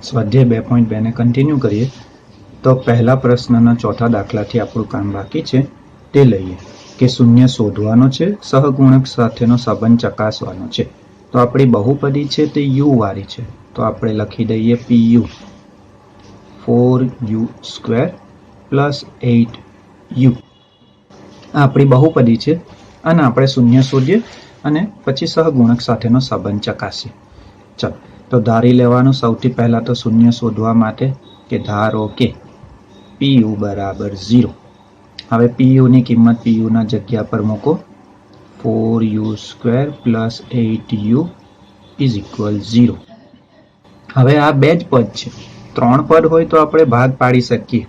સ્વાધ્યાય 2.2 ને કન્ટિન્યુ કરીએ તો પહેલા પ્રશ્નના ચોથા દાખલાથી આપણું કામ બાકી છે તે લઈએ કે શૂન્ય શોધવાનો છે, સહગુણક સાથેનો સંબંધ ચકાસવાનો છે. તો આપણી બહુપદી છે તે યુ વાળી છે, તો આપણે લખી દઈએ PU 4u² + 8u. આ આપણી બહુપદી છે અને આપણે શૂન્ય શોધીએ અને પછી સહગુણક સાથેનો સંબંધ ચકાસીએ. ચાલો, તો ધારી લેવાનું સૌથી પહેલા તો શૂન્ય શોધવા માટે કે ધારો કે PU બરાબર 0. હવે PU ની કિંમત PU ના જગ્યા પર મૂકો. 4u² + 8u = 0. હવે આ બે જ પદ છે. 3 પદ હોય તો આપણે ભાગ પાડી શકીએ,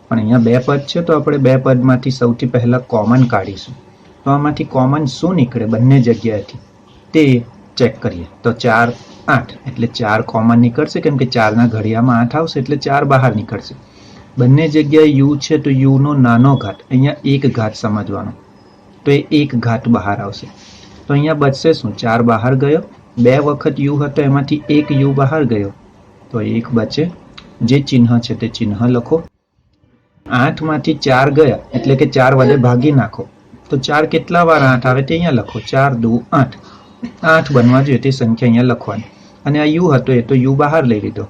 પણ અહીંયા બે પદ છે તો આપણે બે પદમાંથી સૌથી પહેલા કોમન કાઢીશું. તો આમાંથી કોમન શું નીકળે બંને જગ્યાએથી તે ચેક કરીએ. તો 4 8 એટલે 4 કોમન નીકળશે, કેમ કે 4 ના ઘડિયામાં 8 આવશે એટલે 4 બહાર નીકળશે. બંને જગ્યાએ u છે તો u નો નાનો ઘાત, અહીંયા 1 ઘાત સમજવાનો, તો એ 1 ઘાત બહાર આવશે. તો અહીંયા બચશે શું? 4 બહાર ગયો, 2 વખત u હતો એમાંથી 1 u બહાર ગયો, તો 1 બચે. જે ચિહ્ન છે તે ચિહ્ન લખો. 8 માંથી 4 ગયા એટલે કે 4 વડે ભાગી નાખો, તો 4 કેટલા વાર 8 આવે તે અહીંયા લખો. 4 દુ 8, 8 બનવા જોઈએ તે સંખ્યા અહીંયા લખવાની. અને આ u હતો એ તો u બહાર લઈ લીધો,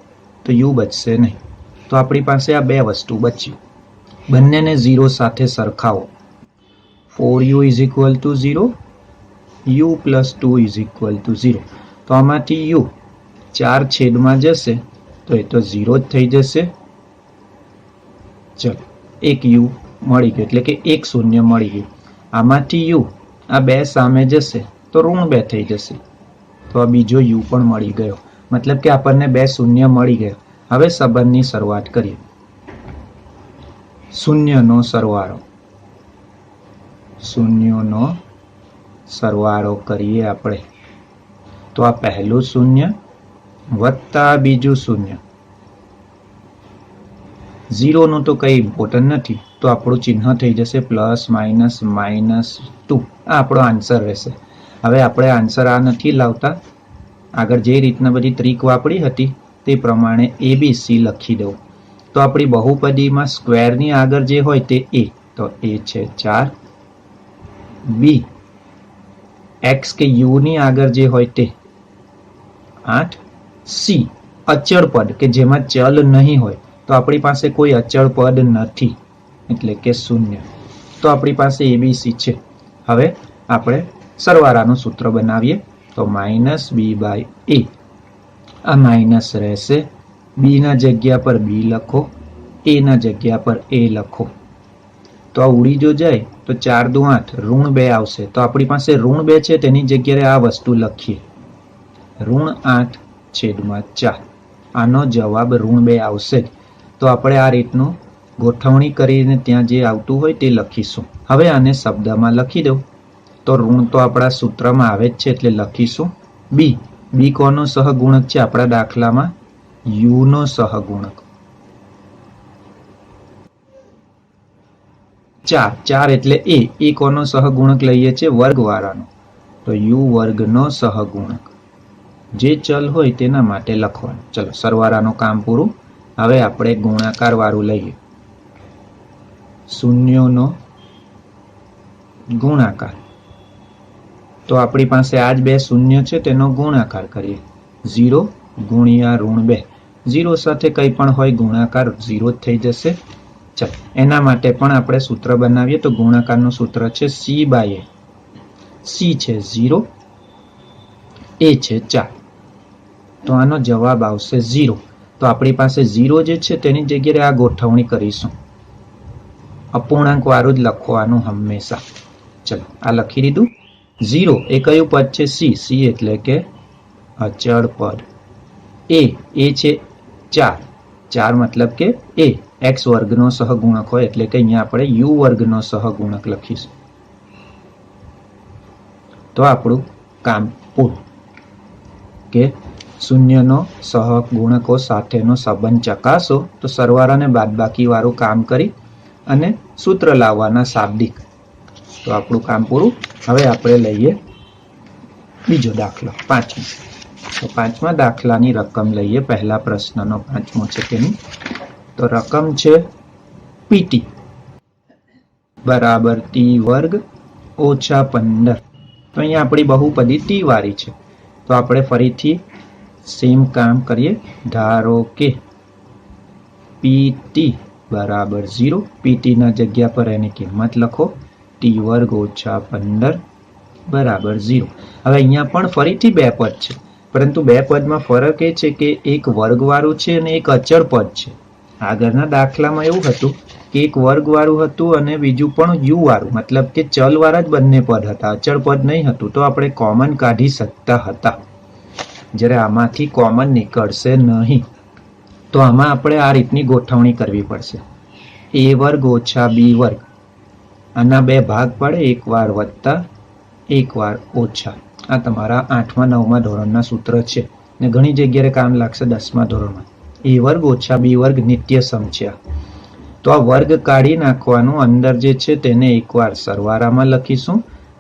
તો u બચશે નહીં. તો આપણી પાસે આ બે વસ્તુ બચ્યું. બંનેને 0 સાથે સરખાવો. 4u = 0, u + 2 = 0. તો આમાંથી u 4 છેદમાં જશે તો એ તો 0 જ થઈ જશે. ચલો, 1 u મળી ગયું એટલે કે 1 શૂન્ય મળી ગયું. આમાંથી u આ બે સામે જશે તો -2 થઈ જશે, તો આ બીજો u પણ મળી ગયો. મતલબ કે આપણને 2 શૂન્ય મળી ગયા. હવે સંબંધની શરૂઆત કરીએ. શૂન્યનો સરવાળો, શૂન્યનો સરવાળો કરીએ આપણે. તો આ પહેલું શૂન્ય વત્તા બીજું શૂન્ય. 0 નું તો કંઈ ઇમ્પોર્ટન્ટ નથી, તો આપણું ચિહ્ન થઈ જશે +, -2. આ આપણો આન્સર રહેશે. હવે આપણે આન્સર આ નથી લાવતા, આગળ જે રીતના બધી ટ્રીક વાપરી હતી તે પ્રમાણે ABC લખી દઉં. તો આપણી બહુપદીમાં સ્ક્વેરની આગળ જે હોય તે a, તો a છે 4. b x કે u ની આગળ જે હોય તે 8. c અચળ પદ કે જેમાં ચલ નહીં હોય, તો આપણી પાસે કોઈ અચળ પદ નથી એટલે કે 0. તો આપણી પાસે ABC છે. હવે આપણે સરવાળાનું સૂત્ર બનાવીએ. તો -b/a. આ માઇનસ રહેશે, b ના જગ્યા પર b લખો, a ના જગ્યા પર a લખો. તો આ ઉડી જો જાય તો 4 દુ 8, -2 આવશે. તો આપણી પાસે -2 છે તેની જગ્યાએ આ વસ્તુ લખીએ, -8/4. આનો જવાબ -2 આવશે જ. તો આપણે આ રીતનું ગોઠવણી કરીને ત્યાં જે આવતું હોય તે લખીશું. હવે આને શબ્દમાં લખી દઉં. તો ઋણ તો આપણા સૂત્રમાં આવે જ છે એટલે લખીશું b. b કોનો સહગુણક છે આપણા દાખલામાં? u નો સહગુણક. 4 એટલે a કોનો સહગુણક લઈએ છે? વર્ગવાળાનો, તો u² નો સહગુણક. જે ચલ હોય તેના માટે લખવાનું. ચલો, સરવાળાનું કામ પૂરું. હવે આપણે ગુણાકાર વાળું લઈએ. શૂન્યનો ગુણાકાર. તો આપણી પાસે આ જ બે શૂન્ય છે તેનો ગુણાકાર કરીએ. 0 × -2. 0 સાથે કંઈ પણ હોય ગુણાકાર 0 જ થઈ જશે. ચાલો, એના માટે પણ આપણે સૂત્ર બનાવીએ. તો ગુણાકારનું સૂત્ર છે c/a. c છે 0, a છે 4. તો આનો જવાબ આવશે 0. તો આપણી પાસે 0 જે છે તેની જગ્યાએ આ ગોઠવણી કરીશું. અપૂર્ણાંક વાળું જ લખવાનું હંમેશા. ચલો, આ લખી દીધું. 0 એ કયું પદ છે? c એટલે કે અચળ પદ. a છે 4, 4 મતલબ કે a x² નો સહગુણક હોય એટલે કે અહીંયા આપણે u² નો સહગુણક લખીશું. તો આપણું કામ પૂરું. કે શૂન્યનો સહગુણકો સાથેનો સંબંધ ચકાસો. તો સરવાળા અને બાદબાકી વાળું કામ કરી અને સૂત્ર લાવવાના શાબ્દિક. તો આપણું કામ પૂરું. હવે આપણે લઈએ બીજો દાખલો 5. તો પાંચમા દાખલાની રકમ લઈએ. પહેલા પ્રશ્નનો પાંચમો છે તેની. તો રકમ છે પીટી બરાબર ટી વર્ગ ઓછા 15. તો અહીંયા આપણી બહુપદી ટી વાળી છે. તો આપણે ફરીથી સેમ કામ કરીએ. ધારો કે પીટી બરાબર 0. પીટીના જગ્યા પર એની કિંમત લખો. ટી વર્ગ ઓછા 15 બરાબર 0. હવે અહીંયા પણ ફરીથી બે પદ છે, પરંતુ બે પદમાં ફરક એ છે કે એક વર્ગવાળું છે અને એક અચળ પદ છે. આગળના દાખલામાં એવું હતું કે એક વર્ગવાળું હતું અને બીજું પણ યુ વાળું, મતલબ કે ચલવાળા જ બંને પદ હતા, અચળ પદ નહીં હતું. તો આપણે કોમન કાઢી શકતા હતા. જ્યારે આમાંથી કોમન નીકળશે નહીં, તો આમાં આપણે આ રીતની ગોઠવણી કરવી પડશે. એ વર્ગ ઓછા બી વર્ગ, આના બે ભાગ પડે, એક વાર વત્તા એક વાર ઓછા. આ તમારા 8મા 9મા ધોરણના સૂત્ર છે ને ઘણી જગ્યાએ કામ લાગશે 10મા ધોરણમાં. એ વર્ગ ઓછા બી વર્ગ નિત્ય સમ છે. તો આ વર્ગ કાઢી નાખવાનું. અંદર જે છે તેને એકવાર સરવાળામાં લખીશું,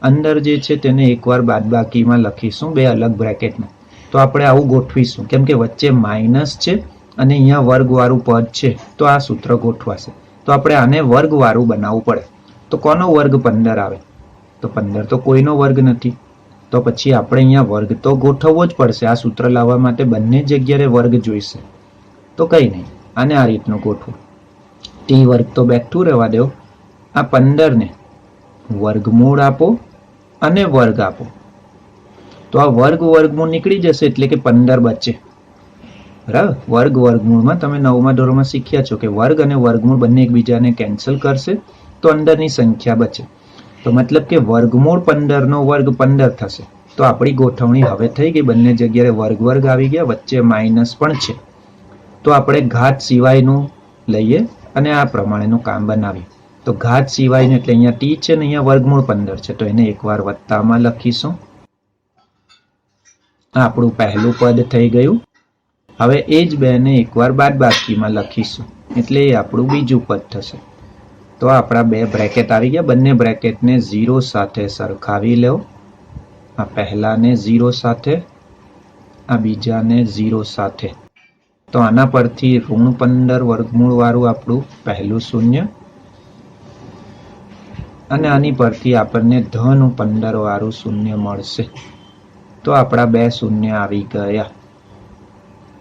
અંદર જે છે તેને એકવાર બાદબાકીમાં લખીશું, બે અલગ બ્રેકેટમાં. તો આપણે આવું ગોઠવીશું, કેમ કે વચ્ચે માઇનસ છે અને અહીંયા વર્ગવાળું પદ છે, તો આ સૂત્ર ગોઠવાશે. તો આપણે આને વર્ગવાળું બનાવવું પડે. તો કોનો વર્ગ 15 આવે? તો 15 તો કોઈનો વર્ગ નથી. તો પછી આપણે અહીંયા વર્ગ તો ગોઠવવો જ પડશે. આ સૂત્ર લાવવા માટે બંને જગ્યાએ વર્ગ જોઈશે. તો કંઈ નહીં, આને આ રીતનું ગોઠવો. ટી વર્ગ તો બેઠું રહેવા દો. આ 15ને વર્ગમૂળ આપો અને વર્ગ આપો. તો આ વર્ગમૂળ નીકળી જશે એટલે કે 15 બચે. બરાબર. વર્ગમૂળમાં તમે 9મા ધોરણમાં શીખ્યા છો કે વર્ગ અને વર્ગમૂળ બંને એકબીજાને કેન્સલ કરશે તો અંદરની સંખ્યા બચે. તો મતલબ કે વર્ગમૂળ 15 નો વર્ગ 15 થશે. તો આપણી ગોઠવણી હવે થઈ ગઈ. બંને જગ્યાએ વર્ગ આવી ગયા, વચ્ચે માઇનસ પણ છે. તો આપણે ઘાત સિવાયનું લઈએ અને આ પ્રમાણેનું કામ બનાવીએ. તો ઘાત સિવાયનું એટલે અહીંયા ટી છે ને અહીંયા વર્ગમૂળ 15 છે, તો એને એકવાર વત્તામાં લખીશું. આપણું પહેલું પદ થઈ ગયું. હવે એ જ બેને એકવાર બાદબાકીમાં લખીશું, એટલે એ આપણું બીજું પદ થશે. તો આપણા બે બ્રેકેટ આવી ગયા. બંને બ્રેકેટને 0 સાથે સરખાવી લો. આ પહેલાને 0 સાથે, આ બીજાને 0 સાથે. તો આના પરથી ઋણ 15 વર્ગમૂળ વાળું આપણું પહેલું શૂન્ય, અને આની પરથી આપણને ધન 15 વાળું શૂન્ય મળશે. તો આપણા બે શૂન્ય આવી ગયા.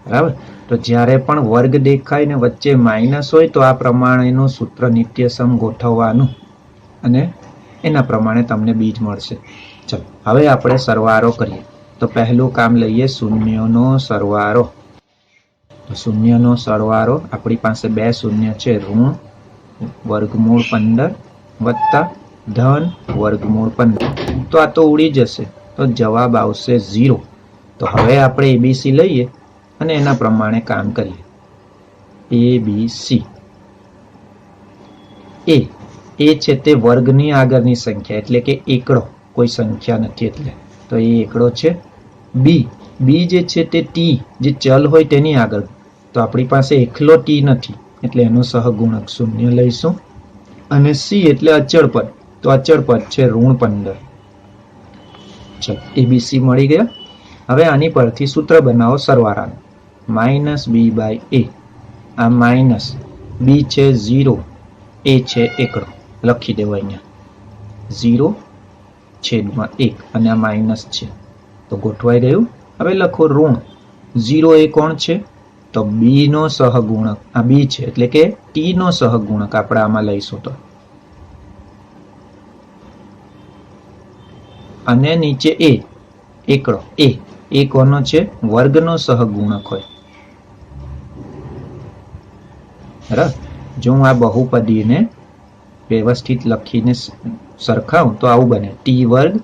બરાબર. તો જ્યારે પણ વર્ગ દેખાય ને વચ્ચે માઇનસ હોય તો આ પ્રમાણેનું સૂત્ર નિત્યસમ ગોઠવવાનું અને એના પ્રમાણે તમને બીજ મળશે. ચલો હવે આપણે સરવાળો કરીએ. તો પહેલું કામ લઈએ શૂન્યનો સરવાળો. તો શૂન્યનો સરવાળો, આપણી પાસે બે શૂન્ય છે, ઋણ વર્ગમૂળ 15 વત્તા ધન વર્ગમૂળ 15. તો આ તો ઉડી જશે, તો જવાબ આવશે 0. તો હવે આપણે એબીસી લઈએ અને એના પ્રમાણે કામ કરીએ. એબીસી. એ છે તે વર્ગની આગળની સંખ્યા, એટલે કે એકડો, કોઈ સંખ્યા નથી એટલે, તો એ એકડો છે. બી જે છે તે ટી, જે ચલ હોય તેની આગળ. તો આપણી પાસે એકલો ટી નથી એટલે એનો સહગુણક 0 લઈશું. અને સી એટલે અચળ પદ, તો અચળ પદ છે ઋણ 15. ચલો એબીસી મળી ગયા. હવે આની પરથી સૂત્ર બનાવો સરવાળાનું. માઇનસ બી બાય એ. આ માઇનસ બી છે 0, એ છે એકડો, લખી દેવો અહીંયા 0/1 અને આ માઇનસ છે તો ગોઠવાઈ ગયું. હવે લખો ઋણ 0 એ કોણ છે? તો બી નો સહગુણક. આ બી છે એટલે કે ટી નો સહગુણક આપણે આમાં લઈશું. તો અને નીચે એ એકડો. એ કોનો છે? વર્ગનો સહગુણક હોય. બરાબર. જો હું આ બહુપદીને વ્યવસ્થિત લખીને સરખાવું તો આવું બને. ટી વર્ગ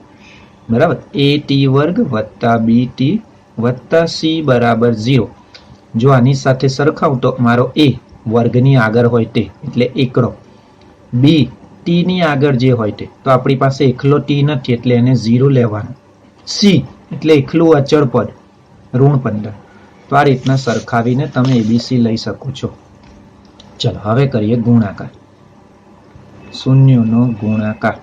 બરાબર એ ટી વર્ગ વત્તા બી ટી વત્તા સી બરાબર 0. જો આની સાથે સરખાવું તો મારો એ વર્ગની આગળ હોય તે એટલે એકડો, બી ટી ની આગળ જે હોય તે, તો આપણી પાસે એકલો ટી નથી એટલે એને 0 લેવાનું. સી એટલે એકલું અચળ પદ ઋણ 15. તો આ રીતના સરખાવીને તમે એબીસી લઈ શકો છો. ચલો હવે કરીએ ગુણાકાર. શૂન્યનો ગુણાકાર.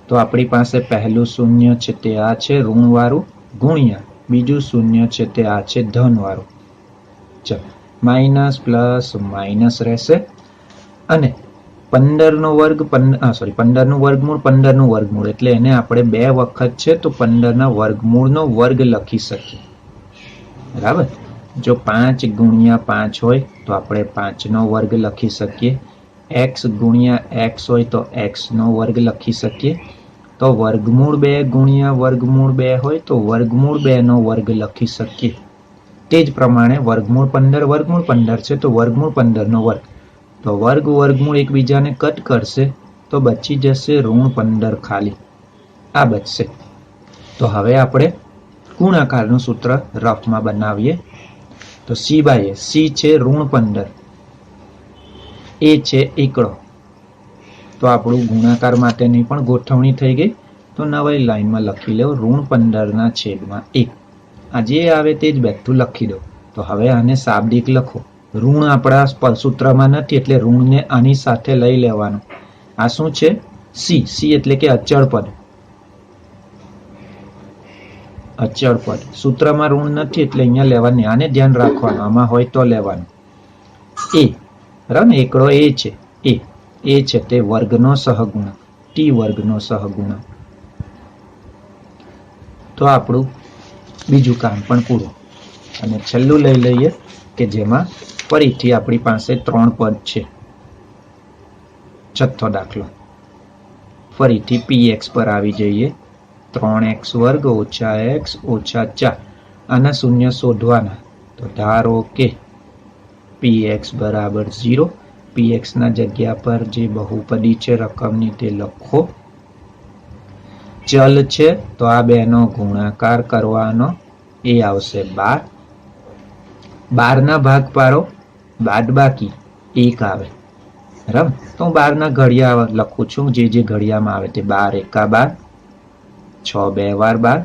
तो अपनी पासे पहलू शून्य छे ते आ छे ऋणवाळुं गुणिया बीजू शून्य छे ते आ छे धनवाळुं। चलो माइनस प्लस माइनस रहेशे अने 15 નો વર્ગ 15 નું વર્ગમૂળ 15 નું વર્ગમૂળ એટલે એને આપણે બે વખત છે તો 15 ના વર્ગમૂળનો વર્ગ લખી શકીએ બરાબર। જો 5 ગુણ્યા 5 હોય તો આપણે 5 નો વર્ગ લખી શકીએ, x ગુણ્યા x હોય તો x નો વર્ગ લખી શકીએ, તો વર્ગમૂળ 2 ગુણ્યા વર્ગમૂળ 2 હોય તો વર્ગમૂળ 2 નો વર્ગ લખી શકીએ। તે જ પ્રમાણે વર્ગમૂળ 15 છે તો વર્ગમૂળ 15 નો વર્ગ, तो वर्ग वर्गमूल एक बीजा ने कट करशे तो बची जशे ऋण 15 खाली आ बचशे। तो हवे आपणे गुणाकारनुं सूत्र रफ में बनावीए। तो सी बाय ए सी छे ऋण 15 ए छे एकड़ो, तो आपणुं गुणाकार माटेनी पण गोठवणी थई गई। तो नवी लाइन में लखी लो ऋण 15 ना छेदमां 1 आ जे आवे ते ज बेठुं लखी दो। तो हवे आने शाब्दिक लखो, ऋण आपणा सूत्रमां नथी એટલે ઋણને આની સાથે લઈ લેવાનું। આ શું છે સી, સી એટલે કે અચળ પદ, અચળ પદ सूत्रमां ऋण નથી એટલે અહીંયા લેવાની, આને ધ્યાન રાખવાનું, આમાં હોય તો લેવાનું। એ બરાબર ને, એકડો એ છે, એ છે તે વર્ગનો સહગુણક, ટી વર્ગનો સહગુણક। તો આપણું બીજું કામ પણ પૂરું। અને છેલ્લું લઈ લઈએ કે જેમાં फरीथी अपनी पासे 3 पद छे। छठो दाखलो फरीथी px पर आवी जईए। 3x वर्ग ओछा x ओछा 4 आना शून्य शोधवाना। तो धारो के px बराबर 0, px ना जग्या पर जे बहुपदी छे रकमनी ते लखो। चल छे तो आ बेनो गुणाकार करवानो, ए आवशे 12। 12 ना भाग पाड़ो, बाद बाकी 1 आवे बराबर। तो 12 ना घड़िया लखू छू, जे घड़िया में आवे ते 12 एका 12, 6 2 વાર 12,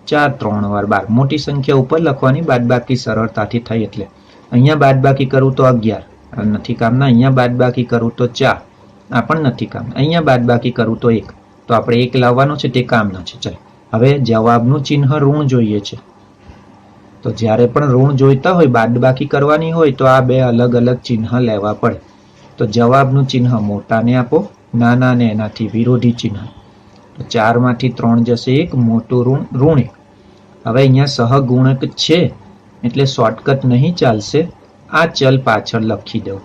4 3 વાર 12। मोटी संख्या ऊपर लखवानी, बाद बाकी सरळताथी थई एटले। अहींया बाद बाकी करूँ तो 11 नथी कामना, अहींया बाद बाकी करूँ तो 4 आ पण नथी कामना, अहींया बाद बाकी करूँ तो 1, तो आपणे 1 लाववानो छे ते कामनो छे। चलो हवे जवाबनुं चिन्ह ऋण जोईए छे। तो ज्यारे पण ऋण जोईता होय, बादबाकी करवानी होय तो आ बे अलग अलग चिन्ह लेवा पड़े। तो जवाबनुं चिन्ह मोटा ने आपो, नाना ने एनाथी विरोधी चिन्ह। तो 4 मांथी 3 जशे 1, मोटुं ऋण ऋण 1। हवे अहींया सहगुणक छे एटले शॉर्टकट नहीं चालशे, आ चल पाछळ लखी दो।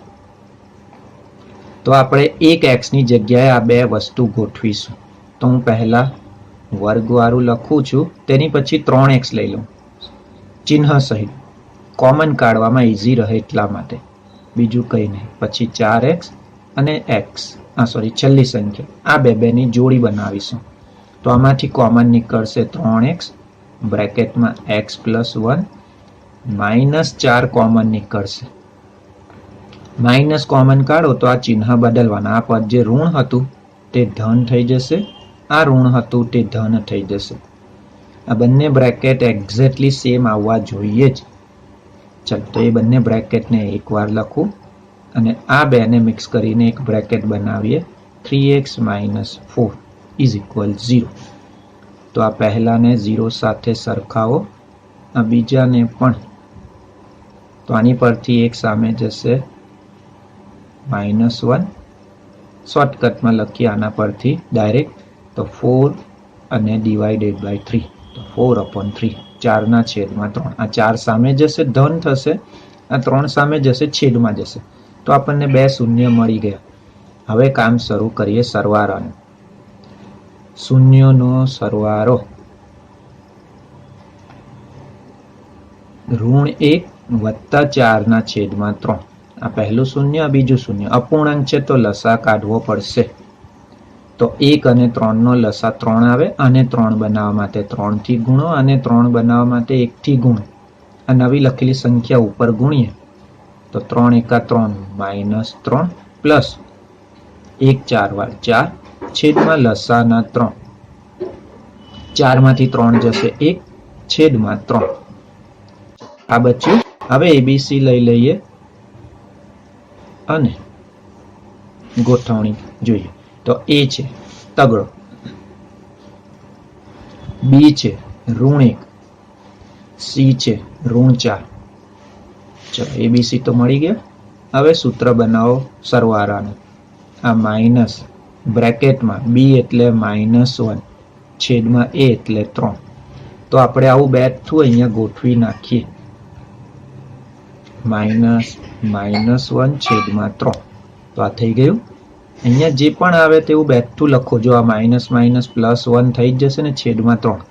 तो आपणे 1x नी जग्याए आ बे वस्तु गोठवीशुं। तो हूँ पहला वर्गवाळुं लखुं छुं, तेनी पछी 3x लई लऊं चिन्ह सहित, कॉमन काढवामां इजी रहे એટલા માટે, બીજું કંઈ નહીં। પછી 4x અને x છેલ્લી સંખ્યા, આ બેની જોડી બનાવીશું। તો આમાંથી કોમન નીકળશે 3x બ્રેકેટમાં x + 1 -4 કોમન નીકળશે। માઇનસ કોમન કાઢો તો આ ચિહ્ન બદલવાના। આ પદ જે ઋણ હતું તે ધન થઈ જશે, આ ઋણ હતું તે ધન થઈ જશે। आ बंने ब्रेकेट एक्जेक्टली सेम आववा जोईए ज। चल तो ये बंने ब्रेकेट ने एक वार लखूं अने आ बे ने मिक्स करीने एक ब्रेकेट बनावीए। 3x - 4 = 0। तो आ पहला ने 0 साथे सरखावो, आ बीजा ने पण। तो आनी परथी एक सामे जशे -1, शॉर्टकट में लखीए आना परथी डायरेक्ट। तो 4 अने डिवाइडेड बाय 3, तो 4/3, 4 ना छेदमां 3। आ 4 सामे जशे धन थशे, आ 3 सामे जशे छेदमां जशे। तो आपणने 2 शून्य मळी गया। हवे काम शरू करीए सरवाळानुं। शून्योनो सरवाळो ऋण 1 वत्ता 4 ना छेदमां 3। आ पहलुं शून्य, आ बीजुं शून्य। अपूर्णांक छे तो लसा काढवो पड़शे। तो 1 અને 3 નો લસા 3 આવે, અને 3 બનાવવા માટે 3 થી ગુણો, અને 3 બનાવવા માટે 1 થી ગુણો। આ નવી લખેલી સંખ્યા ઉપર ગુણીએ તો 3 એકા 3 -3 પ્લસ 1 4 વાર 4 છેદમાં લસાના 3। 4 માંથી 3 જશે 1 છેદમાં 3। આ બચ્યું। હવે એબીસી લઈ લઈએ અને ગોઠવણી જોઈએ। तो ए छे तगड़ो, બી છે ઋણ 1, સી છે ઋણ 4. ચલો એબીસી તો મળી ગયા. હવે સૂત્ર બનાવો સરવાળાનું. આ માઇનસ બ્રેકેટમાં બી એટલે -1 છેદમાં એ એટલે 3. તો આપણે આવું બેઠું અહીંયા ગોઠવી નાખીએ. -1 છેદમાં 3. તો આ થઈ ગયું. અહીંયા જે પણ આવે તેવું બેઠું લખો. જો આ માઇનસ માઇનસ +1 થઈ જ જશે ને છેદમાં 3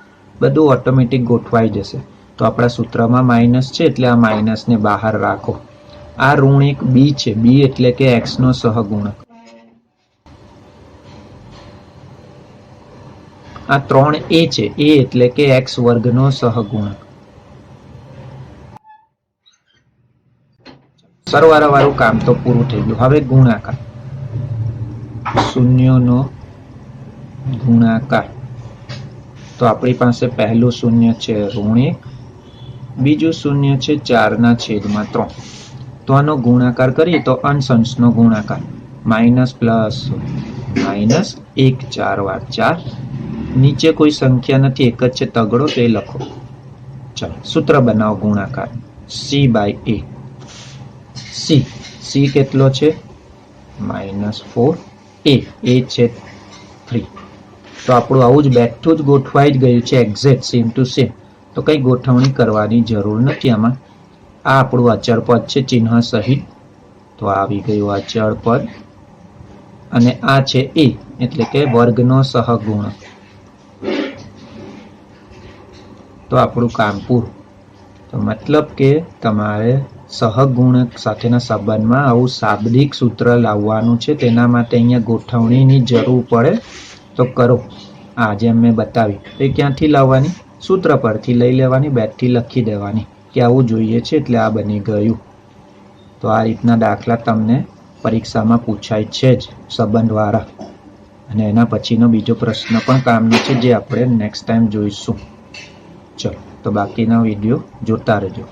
બધું ઓટોમેટિક ગોઠવાઈ જશે. તો આપણા સૂત્રમાં માઇનસ છે એટલે આ માઇનસને બહાર રાખો. આ ઋણ 1 બી છે. બી એટલે કે x નો સહગુણક. આ 3a છે. a એટલે કે x વર્ગનો સહગુણક. સરવાળા વાળું કામ તો પૂરું થઈ ગયું. હવે ગુણાકાર. શૂન્યનો ગુણાકાર. તો આપણી પાસે પહેલું શૂન્ય છે ઋણ 1, બીજું શૂન્ય છે 4/3. તો આનો ગુણાકાર કરીએ તો અંશ-અંશનો ગુણાકાર. માઇનસ પ્લસ માઇનસ 1 4 વાર 4. નીચે કોઈ સંખ્યા નથી, એક જ છે તગડો, તે લખો. ચાલો સૂત્ર બનાવો ગુણાકાર. c/a. c કેટલો છે? -4. a છે 3. તો આપણું આવું જ બેઠું જ ગોઠવાઈ જ ગયું છે, એક્ઝેક્ટ સેમ ટુ સેમ. તો કંઈ ગોઠવણી કરવાની જરૂર નથી આમાં. આ આપણું અચળ પદ છે ચિહ્ન સહિત. તો આવી ગયું અચળ પદ. અને આ છે a એટલે કે વર્ગનો સહગુણક. તો આપણું કામ પૂરું. તો મતલબ કે તમારે સહગુણક સાથેના સંબંધમાં આવું શાબ્દિક સૂત્ર લાવવાનું છે. તેના માટે અહીંયા ગોઠવણીની જરૂર પડે તો કરો. આ જેમ મેં બતાવી એ ક્યાંથી લાવવાની? સૂત્ર પરથી લઈ લેવાની, બેઠથી લખી દેવાની કે આવું જોઈએ છે એટલે આ બની ગયું. તો આ રીતના દાખલા તમને પરીક્ષામાં પૂછાય છે જ સંબંધવાળા. અને એના પછીનો બીજો પ્રશ્ન પણ કામનો છે જે આપણે નેક્સ્ટ ટાઈમ જોઈશું. ચલો તો બાકીના વિડીયો જોતા રહેજો.